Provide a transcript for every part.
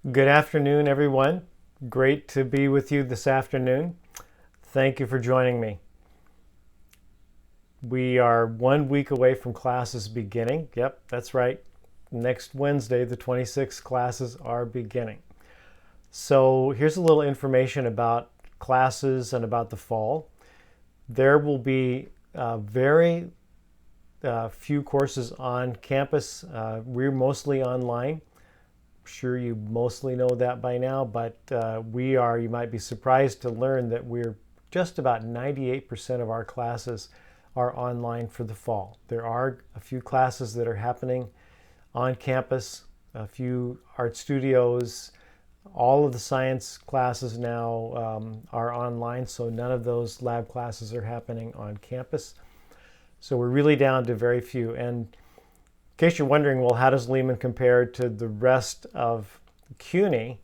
Good afternoon, everyone. Great to be with you this afternoon. Thank you for joining me. We are 1 week away from classes beginning. Yep, that's right. Next Wednesday, the 26th, classes are beginning. So here's a little information about classes and about the fall. There will be very few courses on campus. We're mostly online. Sure you mostly know that by now, but you might be surprised to learn that we're just about 98% of our classes are online for the fall. There are a few classes that are happening on campus, a few art studios. All of the science classes now are online, so none of those lab classes are happening on campus. So we're really down to very few. And in case you're wondering, well, how does Lehman compare to the rest of CUNY?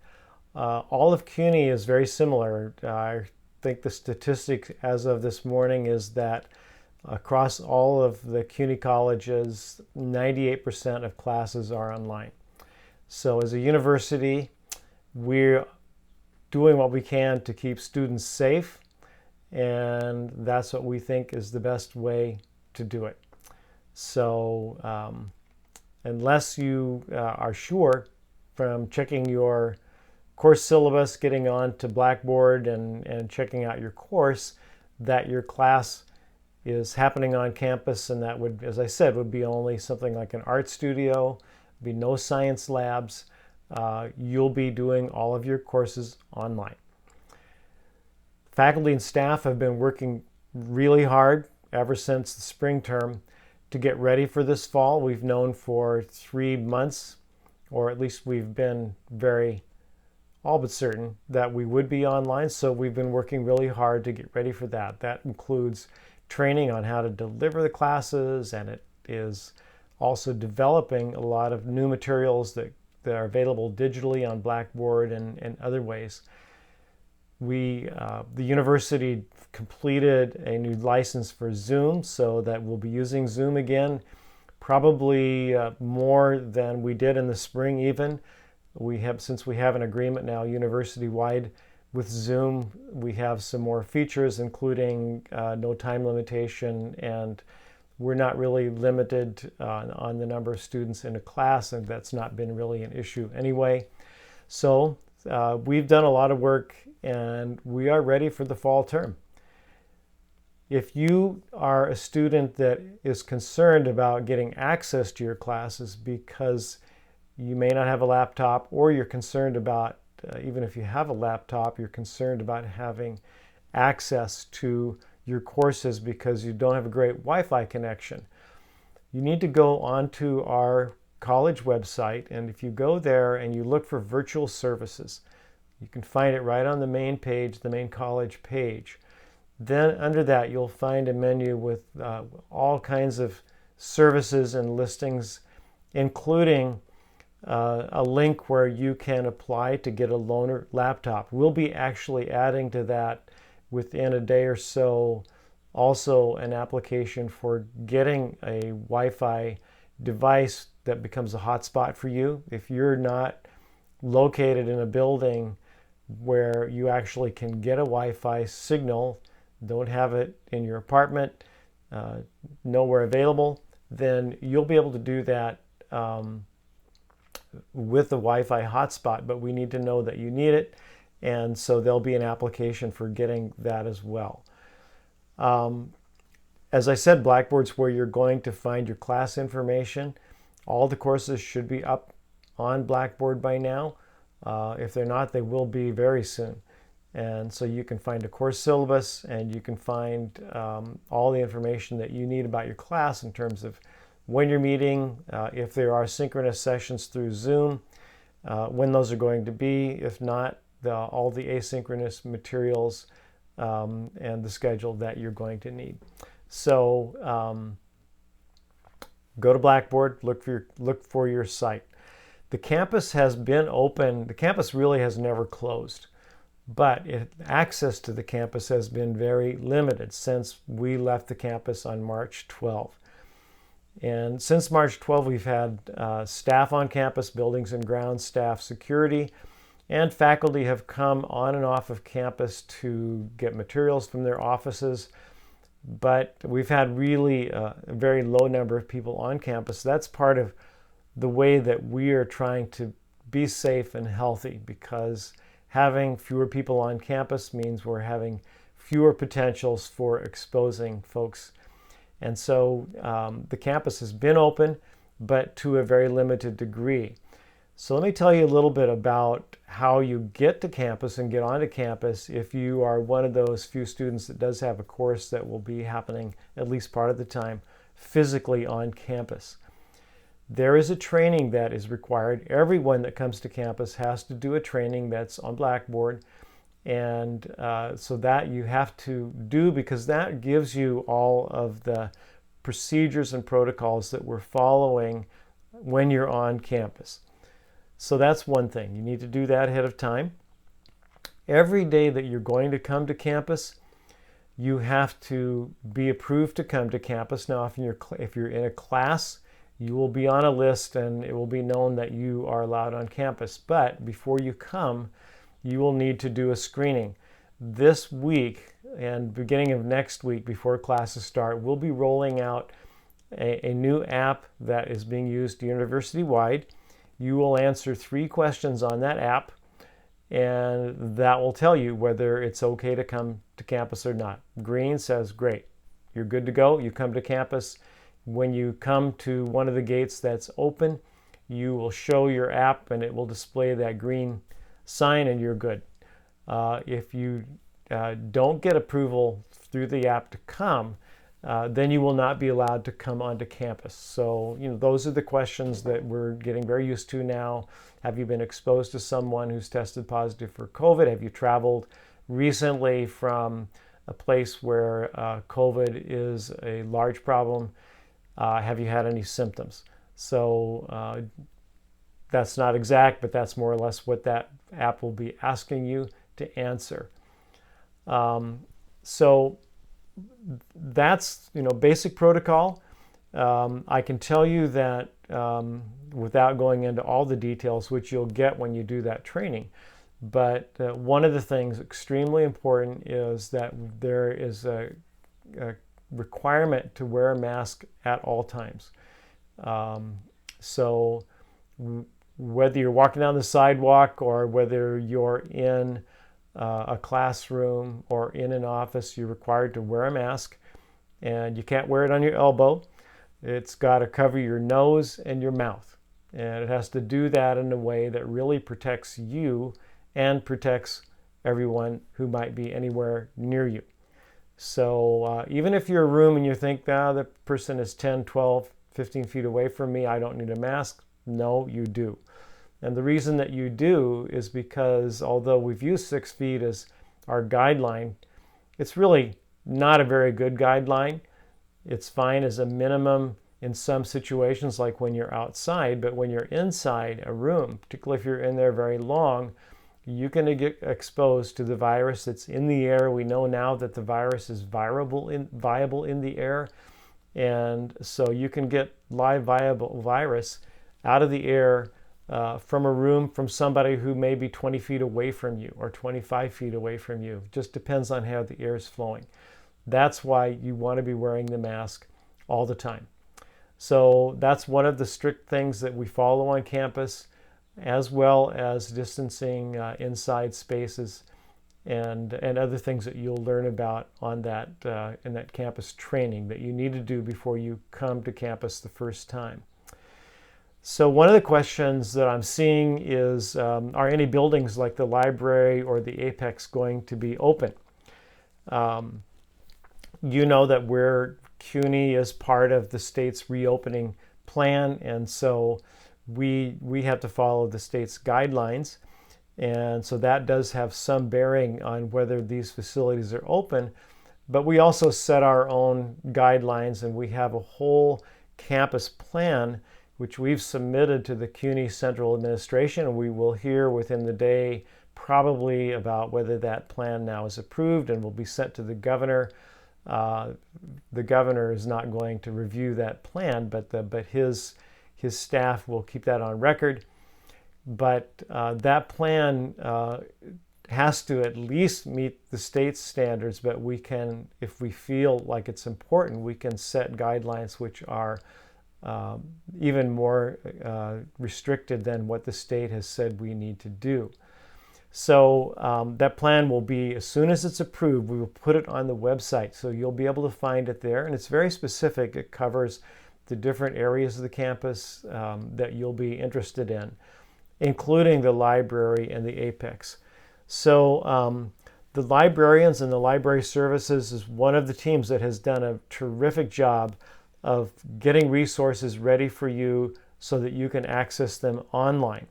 All of CUNY is very similar. I think the statistic as of this morning is that across all of the CUNY colleges, 98% of classes are online. So as a university, we're doing what we can to keep students safe, and that's what we think is the best way to do it. So unless you are sure from checking your course syllabus, getting on to Blackboard and checking out your course, that your class is happening on campus, and that would, as I said, would be only something like an art studio, be no science labs. You'll be doing all of your courses online. Faculty and staff have been working really hard ever since the spring term to get ready for this fall. We've known for 3 months, or at least we've been all but certain that we would be online. So we've been working really hard to get ready for that. That includes training on how to deliver the classes, and it is also developing a lot of new materials that are available digitally on Blackboard and other ways. The university completed a new license for Zoom, so that we'll be using Zoom again, probably more than we did in the spring even. Since we have an agreement now university-wide with Zoom, we have some more features, including no time limitation, and we're not really limited on the number of students in a class, and that's not been really an issue anyway. So we've done a lot of work, and we are ready for the fall term. If you are a student that is concerned about getting access to your classes because you may not have a laptop, or you're concerned about, even if you have a laptop, you're concerned about having access to your courses because you don't have a great Wi-Fi connection, you need to go onto our college website, and if you go there and you look for virtual services, you can find it right on the main page, the main college page. Then under that, you'll find a menu with all kinds of services and listings, including a link where you can apply to get a loaner laptop. We'll be actually adding to that within a day or so also an application for getting a Wi-Fi device that becomes a hotspot for you. If you're not located in a building where you actually can get a Wi-Fi signal, don't have it in your apartment, nowhere available, then you'll be able to do that with the Wi-Fi hotspot, but we need to know that you need it, and so there'll be an application for getting that as well. As I said, Blackboard's where you're going to find your class information. All the courses should be up on Blackboard by now. If they're not, they will be very soon. And so you can find a course syllabus, and you can find all the information that you need about your class in terms of when you're meeting, if there are synchronous sessions through Zoom, when those are going to be. If not, all the asynchronous materials and the schedule that you're going to need. So go to Blackboard, look for your site. The campus has been open. The campus really has never closed, but access to the campus has been very limited since we left the campus on March 12. And since March 12, we've had staff on campus, buildings and grounds staff, security. And faculty have come on and off of campus to get materials from their offices. But we've had really a very low number of people on campus. That's part of the way that we are trying to be safe and healthy, because having fewer people on campus means we're having fewer potentials for exposing folks. And so the campus has been open, but to a very limited degree. So let me tell you a little bit about how you get to campus and get onto campus if you are one of those few students that does have a course that will be happening at least part of the time physically on campus. There is a training that is required. Everyone that comes to campus has to do a training that's on Blackboard. And so that you have to do, because that gives you all of the procedures and protocols that we're following when you're on campus. So that's one thing. You need to do that ahead of time. Every day that you're going to come to campus, you have to be approved to come to campus. Now, if you're in a class, you will be on a list and it will be known that you are allowed on campus. But before you come, you will need to do a screening. This week and beginning of next week, before classes start, we'll be rolling out a new app that is being used university-wide. You will answer 3 questions on that app, and that will tell you whether it's okay to come to campus or not. Green says, great, you're good to go, you come to campus. When you come to one of the gates that's open, you will show your app and it will display that green sign and you're good. If you don't get approval through the app to come, then you will not be allowed to come onto campus. So, those are the questions that we're getting very used to now. Have you been exposed to someone who's tested positive for COVID? Have you traveled recently from a place where COVID is a large problem? Have you had any symptoms? So that's not exact, but that's more or less what that app will be asking you to answer. So that's basic protocol. I can tell you that without going into all the details, which you'll get when you do that training, but one of the things extremely important is that there is a requirement to wear a mask at all times. So whether you're walking down the sidewalk or whether you're in a classroom or in an office, you're required to wear a mask, and you can't wear it on your elbow. It's got to cover your nose and your mouth, and it has to do that in a way that really protects you and protects everyone who might be anywhere near you. So even if you're in a room and you think, the person is 10, 12, 15 feet away from me, I don't need a mask. No, you do. And the reason that you do is because although we've used 6 feet as our guideline, it's really not a very good guideline. It's fine as a minimum in some situations, like when you're outside, but when you're inside a room, particularly if you're in there very long, you can get exposed to the virus that's in the air. We know now that the virus is viable in the air, and so you can get live viable virus out of the air from a room from somebody who may be 20 feet away from you or 25 feet away from you. Just depends on how the air is flowing. That's why you want to be wearing the mask all the time. So that's one of the strict things that we follow on campus, as well as distancing inside spaces and other things that you'll learn about on that in that campus training that you need to do before you come to campus the first time. So one of the questions that I'm seeing is, are any buildings like the library or the Apex going to be open? You know that CUNY is part of the state's reopening plan, and so we have to follow the state's guidelines, and so that does have some bearing on whether these facilities are open. But we also set our own guidelines, and we have a whole campus plan which we've submitted to the CUNY Central Administration, and we will hear within the day probably about whether that plan now is approved and will be sent to the governor. The governor is not going to review that plan, but his staff will keep that on record. but that plan has to at least meet the state's standards, but we can, if we feel like it's important, we can set guidelines which are even more restricted than what the state has said we need to do. So that plan will be, as soon as it's approved, we will put it on the website. So you'll be able to find it there. And it's very specific. It covers the different areas of the campus that you'll be interested in, including the library and the Apex. So the librarians and the library services is one of the teams that has done a terrific job of getting resources ready for you so that you can access them online.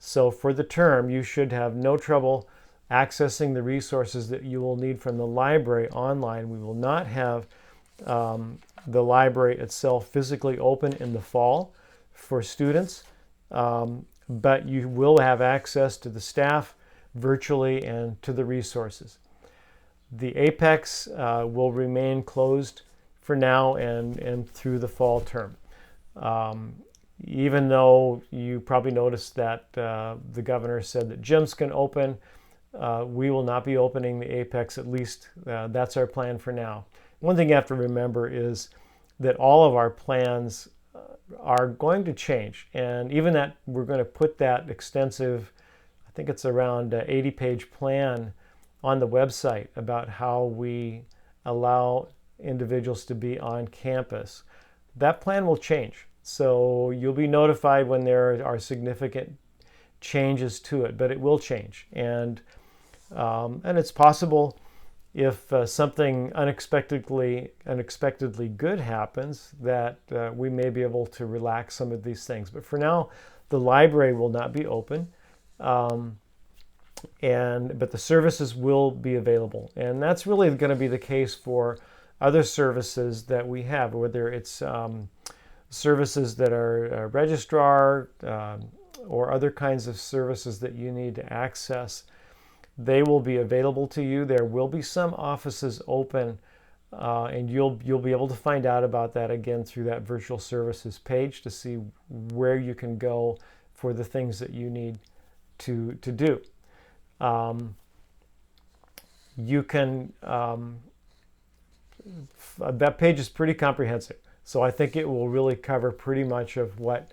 So for the term, you should have no trouble accessing the resources that you will need from the library online. We will not have the library itself physically open in the fall for students, but you will have access to the staff virtually and to the resources. The Apex will remain closed for now and through the fall term. Even though you probably noticed that the governor said that gyms can open, we will not be opening the Apex, at least that's our plan for now. One thing you have to remember is that all of our plans are going to change, and even that we're going to put that extensive, I think it's around 80-page plan on the website about how we allow individuals to be on campus. That plan will change. So you'll be notified when there are significant changes to it, but it will change. And it's possible if something unexpectedly good happens that we may be able to relax some of these things. But for now, the library will not be open, but the services will be available. And that's really going to be the case for other services that we have, whether it's services that are a registrar or other kinds of services that you need to access. They will be available to you. There will be some offices open, and you'll be able to find out about that again through that virtual services page to see where you can go for the things that you need to do. You can that page is pretty comprehensive. So I think it will really cover pretty much of what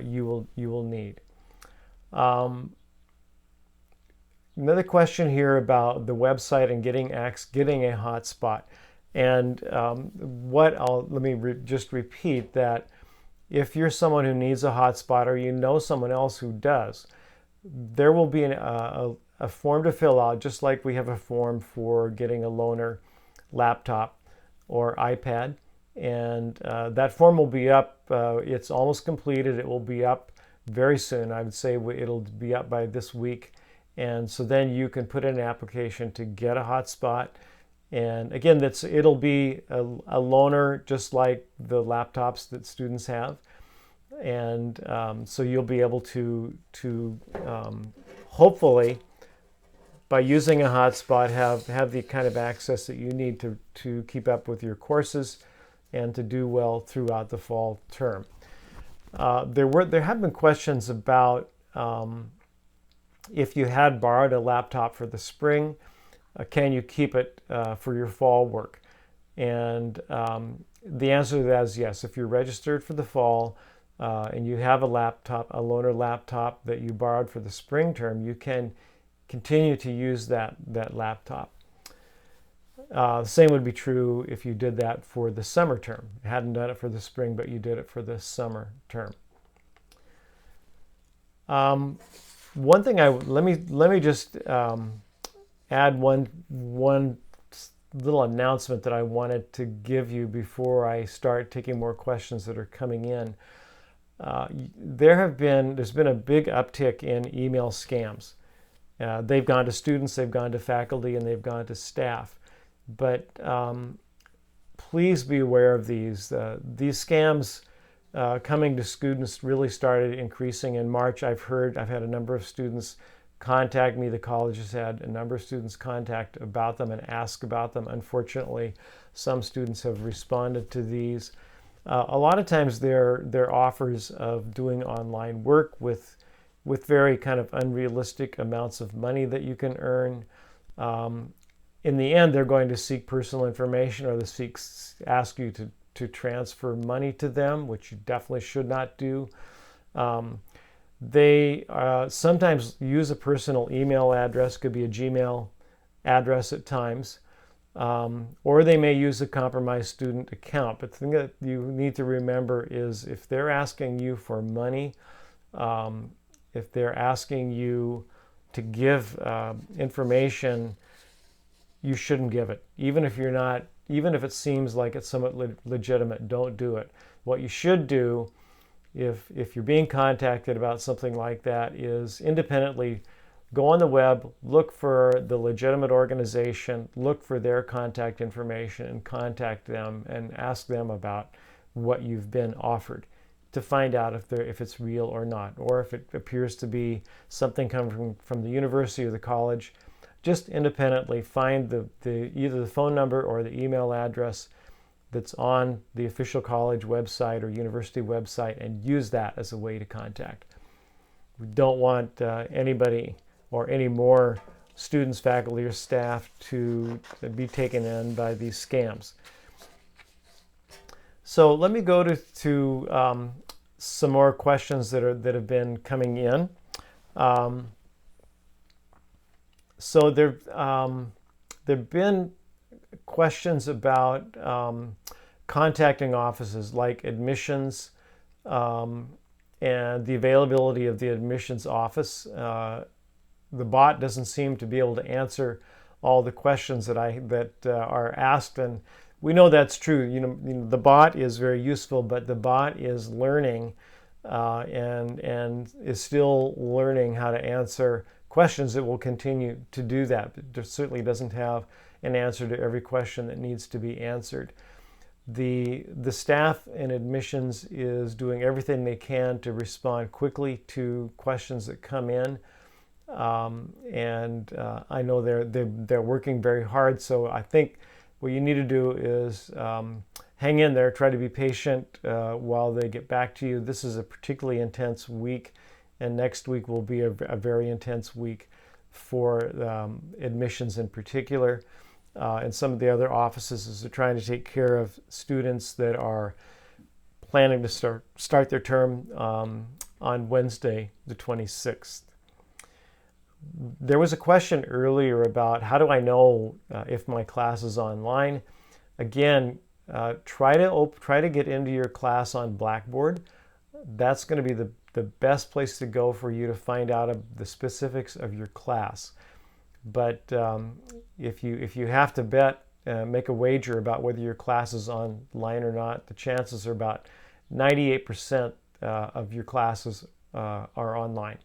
you will need. Another question here about the website and getting a hotspot. And let me just repeat that if you're someone who needs a hotspot or you know someone else who does, there will be a form to fill out, just like we have a form for getting a loaner laptop or iPad. And that form will be up. It's almost completed. It will be up very soon. I would say it'll be up by this week. And so then you can put in an application to get a hotspot. And again, it'll be a loaner, just like the laptops that students have. And so you'll be able to hopefully, by using a hotspot, have the kind of access that you need to keep up with your courses and to do well throughout the fall term. There have been questions about if you had borrowed a laptop for the spring, can you keep it for your fall work? And the answer to that is yes. If you're registered for the fall and you have a loaner laptop that you borrowed for the spring term, you can continue to use that laptop. The same would be true if you did that for the summer term. You hadn't done it for the spring, but you did it for the summer term. One thing let me just add one little announcement that I wanted to give you before I start taking more questions that are coming in. There's been a big uptick in email scams. They've gone to students, they've gone to faculty, and they've gone to staff. But please be aware of these. These scams coming to students really started increasing in March. I've had a number of students contact me. The college has had a number of students contact about them and ask about them. Unfortunately, some students have responded to these. A lot of times they're offers of doing online work with with very kind of unrealistic amounts of money that you can earn. In the end, they're going to seek personal information, or ask you to transfer money to them, which you definitely should not do. They sometimes use a personal email address, could be a Gmail address at times, or they may use a compromised student account. But the thing that you need to remember is if they're asking you for money, if they're asking you to give information, you shouldn't give it. Even if it seems like it's somewhat legitimate, don't do it. What you should do if you're being contacted about something like that is independently go on the web, look for the legitimate organization, look for their contact information, and contact them and ask them about what you've been offered to find out if it's real or not, or if it appears to be something coming from the university or the college. Just independently find either the phone number or the email address that's on the official college website or university website and use that as a way to contact. We don't want anybody or any more students, faculty, or staff to be taken in by these scams. So let me go to some more questions that have been coming in. So there've been questions about contacting offices like admissions and the availability of the admissions office. The bot doesn't seem to be able to answer all the questions that are asked, and we know that's true. You know, the bot is very useful, but the bot is learning and is still learning how to answer questions. It will continue to do that, but it certainly doesn't have an answer to every question that needs to be answered. The staff in admissions is doing everything they can to respond quickly to questions that come in, and I know they're working very hard. So I think what you need to do is hang in there, try to be patient while they get back to you. This is a particularly intense week, and next week will be a very intense week for admissions in particular. And some of the other offices as they're trying to take care of students that are planning to start their term on Wednesday, the 26th. There was a question earlier about how do I know if my class is online. Again, try to get into your class on Blackboard. That's going to be the best place to go for you to find out the specifics of your class. But if you have to bet, make a wager about whether your class is online or not, the chances are about 98% of your classes are online.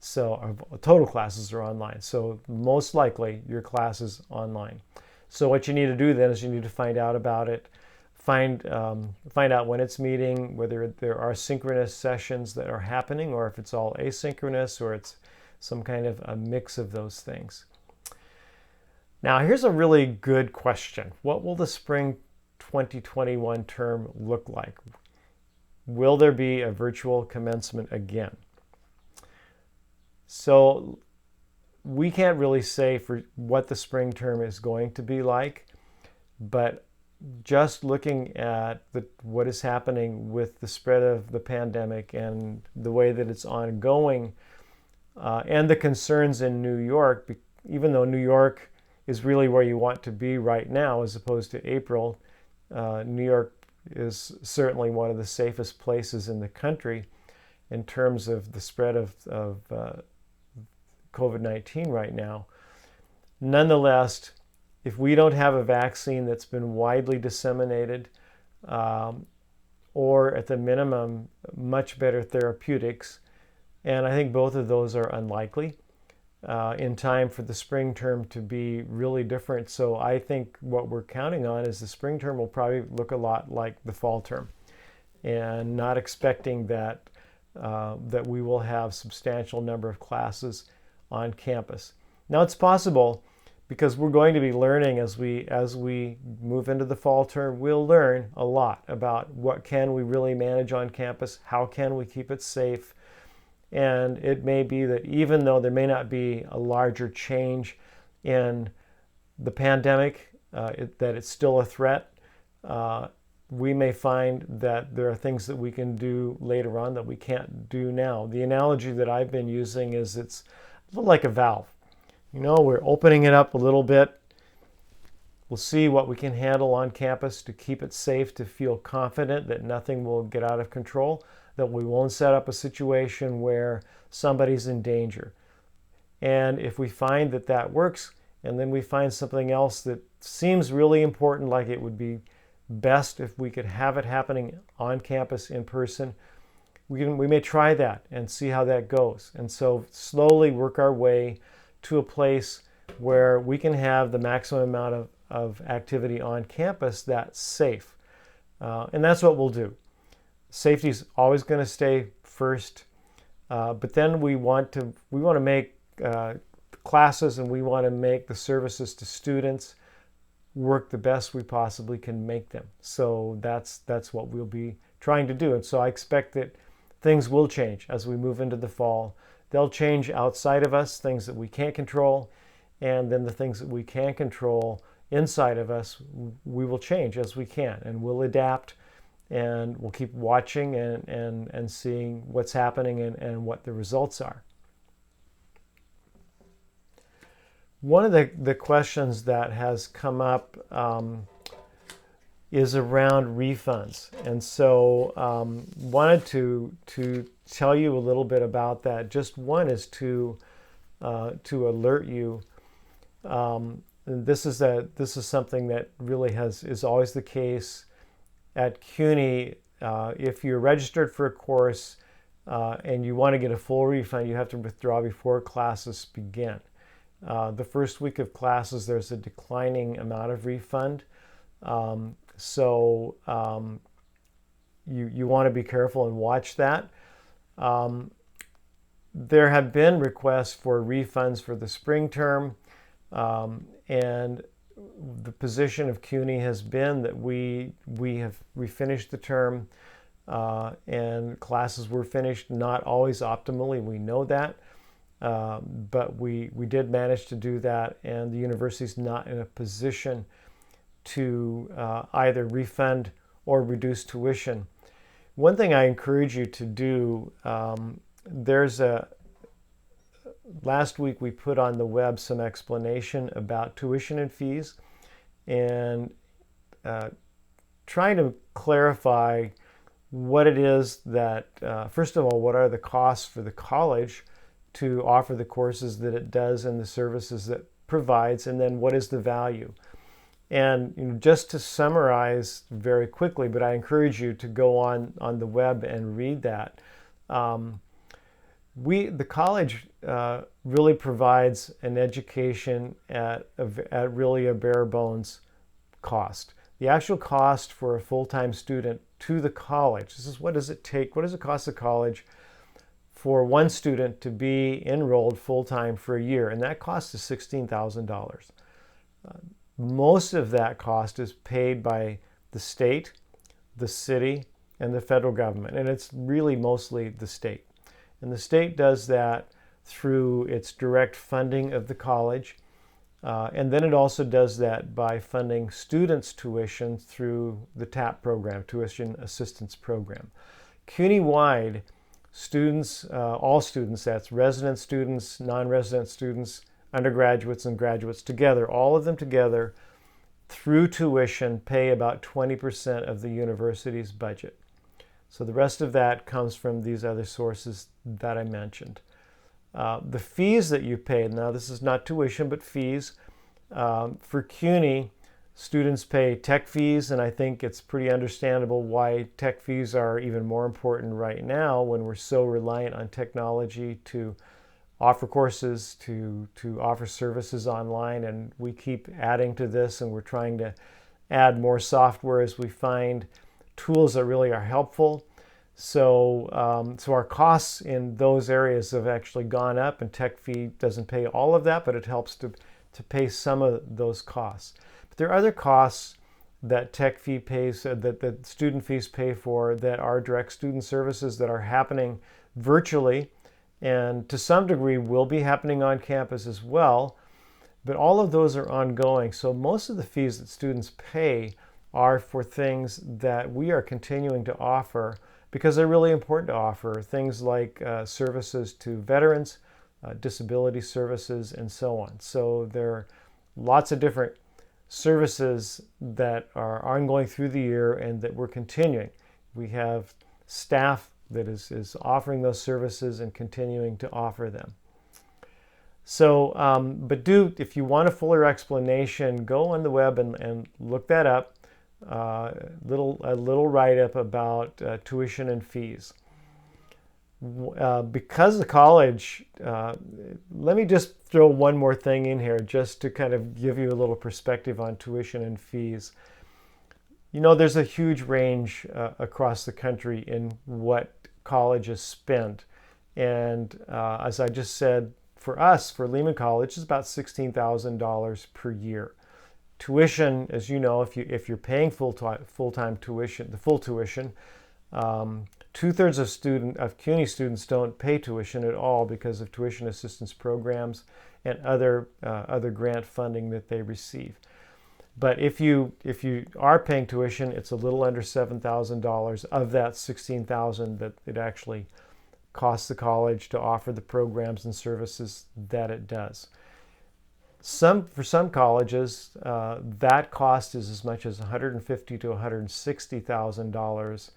So total classes are online. So most likely your class is online. So what you need to do then is you need to find out about it, find out when it's meeting, whether there are synchronous sessions that are happening, or if it's all asynchronous, or it's some kind of a mix of those things. Now, here's a really good question. What will the spring 2021 term look like? Will there be a virtual commencement again? So we can't really say for what the spring term is going to be like, but just looking at what is happening with the spread of the pandemic and the way that it's ongoing, and the concerns in New York, even though New York is really where you want to be right now as opposed to April, New York is certainly one of the safest places in the country in terms of the spread of COVID-19 right now. Nonetheless, if we don't have a vaccine that's been widely disseminated, or at the minimum, much better therapeutics, and I think both of those are unlikely in time for the spring term to be really different. So I think what we're counting on is the spring term will probably look a lot like the fall term, and not expecting that we will have substantial number of classes on campus. Now it's possible, because we're going to be learning as we move into the fall term. We'll learn a lot about what can we really manage on campus, how can we keep it safe, And it may be that even though there may not be a larger change in the pandemic, that it's still a threat, we may find that there are things that we can do later on that we can't do now. The analogy that I've been using is it's a little like a valve. We're opening it up a little bit. We'll see what we can handle on campus to keep it safe, to feel confident that nothing will get out of control, that we won't set up a situation where somebody's in danger. And if we find that that works, and then we find something else that seems really important, like it would be best if we could have it happening on campus in person, we may try that and see how that goes. And so slowly work our way to a place where we can have the maximum amount of activity on campus that's safe. And that's what we'll do. Safety is always going to stay first, but then we want to make classes, and we want to make the services to students work the best we possibly can make them. So that's what we'll be trying to do. And so I expect that things will change as we move into the fall. They'll change outside of us, things that we can't control, and then the things that we can control inside of us, we will change as we can, and we'll adapt, and we'll keep watching and seeing what's happening and what the results are. One of the questions that has come up is around refunds, and so wanted to tell you a little bit about that. Just one is to alert you. This is something that really is always the case at CUNY. If you're registered for a course and you want to get a full refund, you have to withdraw before classes begin. The first week of classes, there's a declining amount of refund. So you want to be careful and watch that. There have been requests for refunds for the spring term, and the position of CUNY has been that we finished the term and classes were finished, not always optimally, we know that. But we did manage to do that, and the university's not in a position to either refund or reduce tuition. One thing I encourage you to do, last week we put on the web some explanation about tuition and fees, and trying to clarify what it is that, first of all, what are the costs for the college to offer the courses that it does and the services that it provides, and then what is the value. And just to summarize very quickly, but I encourage you to go on the web and read that. The college really provides an education at really a bare bones cost. The actual cost for a full-time student to the college, what does it take? What does it cost the college for one student to be enrolled full-time for a year? And that cost is $16,000. Most of that cost is paid by the state, the city, and the federal government. And it's really mostly the state. And the state does that through its direct funding of the college. And then it also does that by funding students' tuition through the TAP program, Tuition Assistance Program. CUNY-wide, students, all students, that's resident students, non-resident students, undergraduates and graduates together, all of them together, through tuition, pay about 20% of the university's budget. So the rest of that comes from these other sources that I mentioned. The fees that you pay, now this is not tuition, but fees. For CUNY, students pay tech fees, and I think it's pretty understandable why tech fees are even more important right now when we're so reliant on technology to offer courses, to offer services online, and we keep adding to this, and we're trying to add more software as we find tools that really are helpful. So our costs in those areas have actually gone up, and tech fee doesn't pay all of that, but it helps to pay some of those costs. But there are other costs that tech fee pays, that student fees pay for, that are direct student services that are happening virtually, and to some degree will be happening on campus as well, but all of those are ongoing. So most of the fees that students pay are for things that we are continuing to offer because they're really important to offer. Things like services to veterans, disability services, and so on. So there are lots of different services that are ongoing through the year and that we're continuing. We have staff that is offering those services and continuing to offer them. So, but if you want a fuller explanation, go on the web and look that up. A little write-up about tuition and fees. Because the college, let me just throw one more thing in here just to kind of give you a little perspective on tuition and fees. You know, there's a huge range across the country in what colleges spend. And as I just said, for us, for Lehman College, is about $16,000 per year. Tuition, as you know, if you're paying full-time tuition, the full tuition, 2/3 of CUNY students don't pay tuition at all because of tuition assistance programs and other grant funding that they receive. But if you are paying tuition, it's a little under $7,000 of that $16,000 that it actually costs the college to offer the programs and services that it does. For some colleges, that cost is as much as $150,000 to $160,000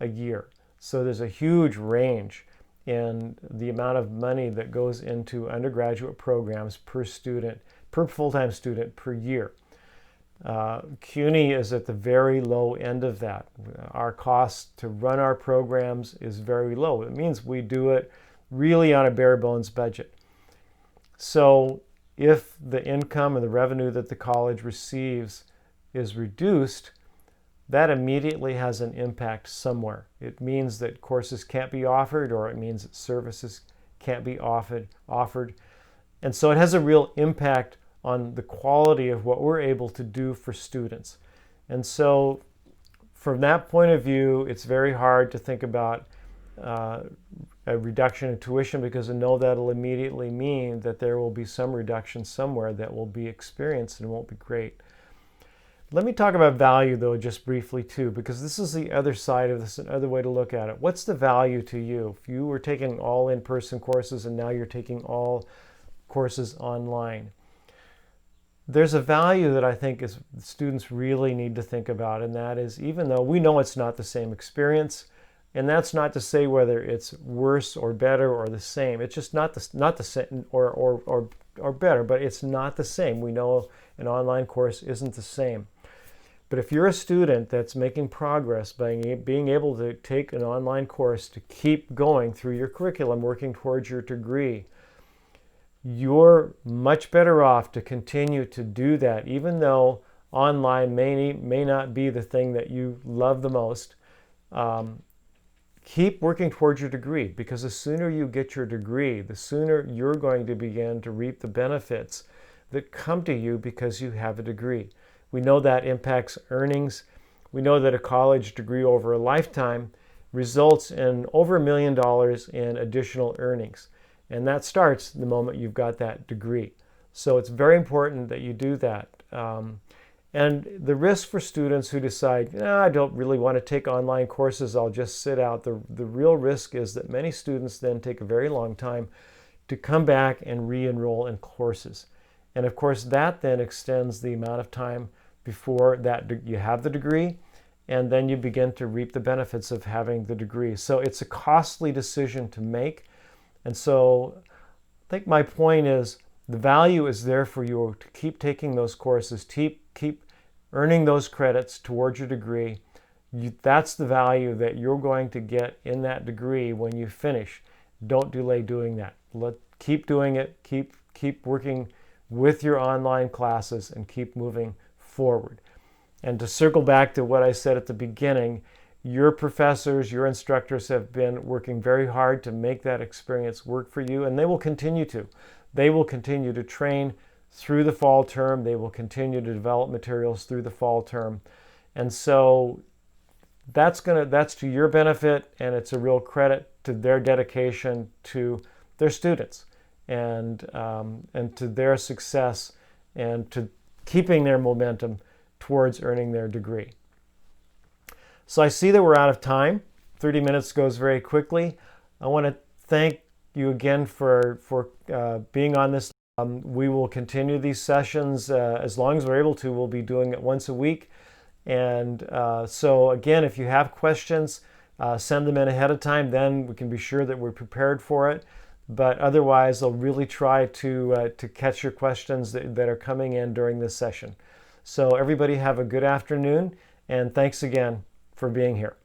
a year. So there's a huge range in the amount of money that goes into undergraduate programs per full-time student per year. CUNY is at the very low end of that. Our cost to run our programs is very low. It means we do it really on a bare bones budget. So if the income and the revenue that the college receives is reduced, that immediately has an impact somewhere. It means that courses can't be offered, or it means that services can't be offered. And so it has a real impact on the quality of what we're able to do for students. And so from that point of view, it's very hard to think about a reduction in tuition, because I know that'll immediately mean that there will be some reduction somewhere that will be experienced and won't be great. Let me talk about value, though, just briefly, too, because this is the other side of this, another way to look at it. What's the value to you? If you were taking all in-person courses and now you're taking all courses online, there's a value that I think students really need to think about, and that is, even though we know it's not the same experience, and that's not to say whether it's worse or better or the same. It's just not the same or better, but it's not the same. We know an online course isn't the same. But if you're a student that's making progress by being able to take an online course to keep going through your curriculum, working towards your degree, you're much better off to continue to do that, even though online may not be the thing that you love the most. Keep working towards your degree, because the sooner you get your degree, the sooner you're going to begin to reap the benefits that come to you because you have a degree. We know that impacts earnings. We know that a college degree over a lifetime results in over $1 million in additional earnings. And that starts the moment you've got that degree. So it's very important that you do that. And the risk for students who decide, I don't really want to take online courses, I'll just sit out, the real risk is that many students then take a very long time to come back and re-enroll in courses. And of course, that then extends the amount of time before that you have the degree, and then you begin to reap the benefits of having the degree. So it's a costly decision to make. And so I think my point is, the value is there for you to keep taking those courses, keep earning those credits towards your degree. That's the value that you're going to get in that degree when you finish. Don't delay doing that. Keep doing it. Keep working with your online classes and keep moving forward. And to circle back to what I said at the beginning, your professors, your instructors have been working very hard to make that experience work for you, and they will continue to. They will continue to train through the fall term. They will continue to develop materials through the fall term. And so that's to your benefit, and it's a real credit to their dedication to their students and to their success and to keeping their momentum towards earning their degree. So I see that we're out of time. 30 minutes goes very quickly. I want to thank you again for being on this. We will continue these sessions as long as we're able to. We'll be doing it once a week. And so again, if you have questions, send them in ahead of time. Then we can be sure that we're prepared for it. But otherwise, I'll really try to catch your questions that are coming in during this session. So everybody have a good afternoon, and thanks again for being here.